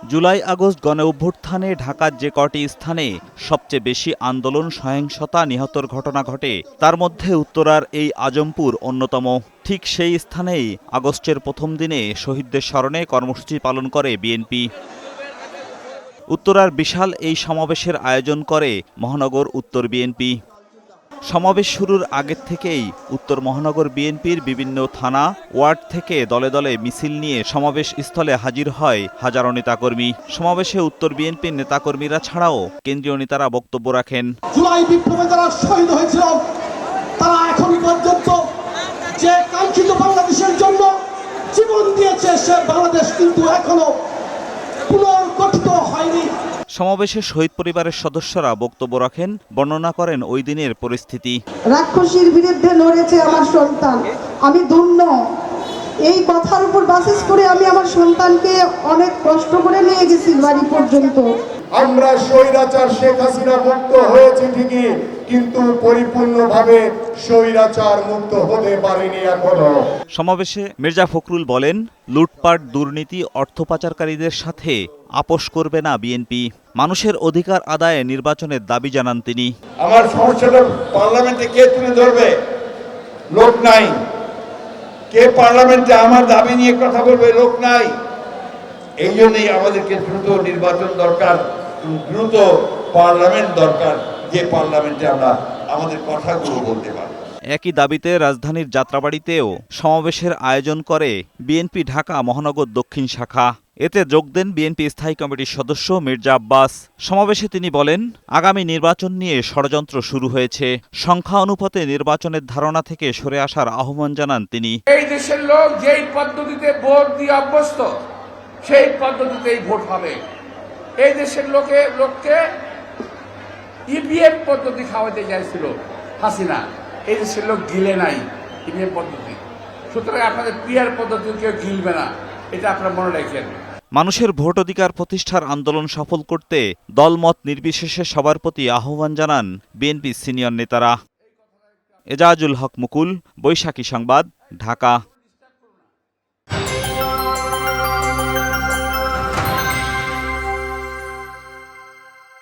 July August গণঅভ্যুত্থানে ঢাকার যে কটি স্থানে সবচেয়ে বেশি আন্দোলন, সহিংসতা, নিহতর ঘটনা ঘটে, তার মধ্যে উত্তরার এই আজমপুর অন্যতম। ঠিক সেই স্থানেই আগস্টের প্রথম দিনে শহীদদের স্মরণে কর্মসূচি পালন করে বিএনপি। উত্তরার বিশাল এই সমাবেশের আয়োজন করে মহানগর উত্তর বিএনপি। সমাবেশ শুরুর আগের থেকেই উত্তর মহানগর বিএনপির বিভিন্ন থানা, ওয়ার্ড থেকে দলে দলে মিছিল নিয়ে সমাবেশ স্থলে হাজির হয় হাজারো নেতাকর্মী। সমাবেশে উত্তর বিএনপির নেতাকর্মীরা ছাড়াও কেন্দ্রীয় নেতারা বক্তব্য রাখেন। জুলাই বিপ্লবে যারা শহীদ হয়েছিল তারা এখন পর্যন্ত যে কাঙ্ক্ষিত বাংলাদেশের জন্য জীবন দিয়েছে, সে বাংলাদেশ কিন্তু এখনো পুনর্গঠিত হয়নি। সমাবেশে শহীদ পরিবারের সদস্যরা বক্তব্য রাখেন, বর্ণনা করেন ওই দিনের পরিস্থিতি। রাক্ষসীর বিরুদ্ধে লড়েছে আমার সন্তান, আমি ধন্য। এই কথার উপর বাসিস করে আমি আমার সন্তানকে অনেক কষ্ট করে নিয়ে গেছি বাড়ি পর্যন্ত। আমরা স্বৈরাচার শেখ হাসিনা মুক্ত হয়েছে ঠিকই, কিন্তু পরিপূর্ণভাবে স্বৈরাচার মুক্ত হতে পারেনি এখনো। সমাবেশে মির্জা ফখরুল বলেন, লুটপাট, দুর্নীতি, অর্থ পাচারকারীদের সাথে আপোষ করবে না বিএনপি। মানুষের অধিকার আদায়ে নির্বাচনের দাবি জানান তিনি। আমার সমস্যাটা পার্লামেন্টে কে তুলে ধরবে? লোক নাই। কে পার্লামেন্টে আমার দাবি নিয়ে কথা বলবে? লোক নাই। এই জন্যই আমাদেরকে দ্রুত নির্বাচন দরকার, দ্রুত পার্লামেন্ট দরকার, যে পার্লামেন্টে আমরা আমাদের কথাগুলো বলতে পারি। একই দাবিতে রাজধানীর যাত্রাবাড়িতেও সমাবেশের আয়োজন করে বিএনপি ঢাকা মহানগর দক্ষিণ শাখা। এতে যোগ দেন বিএনপি স্থায়ী কমিটির সদস্য মির্জা আব্বাস। সমাবেশে তিনি বলেন, আগামী নির্বাচন নিয়ে ষড়যন্ত্র শুরু হয়েছে। সংখ্যা অনুপাতে নির্বাচনের ধারণা থেকে সরে আসার আহ্বান জানান তিনি। এই দেশের লোক যেই পদ্ধতিতে ভোট দিয়ে অভ্যস্ত, সেই পদ্ধতিতেই ভোট হবে। এই দেশের লোককে ইভিএম পদ্ধতি খাওয়াতে চাইছিল হাসিনা। এই দেশের লোক গিলে নাই ইভিএম পদ্ধতি। সুতরাং আপনাদের পিআর পদ্ধতি কেউ গিলবে না, এটা আপনারা মনে রাখেন। মানুষের ভোট অধিকার প্রতিষ্ঠার আন্দোলন সফল করতে দলমত নির্বিশেষে সবার প্রতি আহ্বান জানান বিএনপি সিনিয়র নেতারা। এজাজুল হক মুকুল, বৈশাখী সংবাদ, ঢাকা।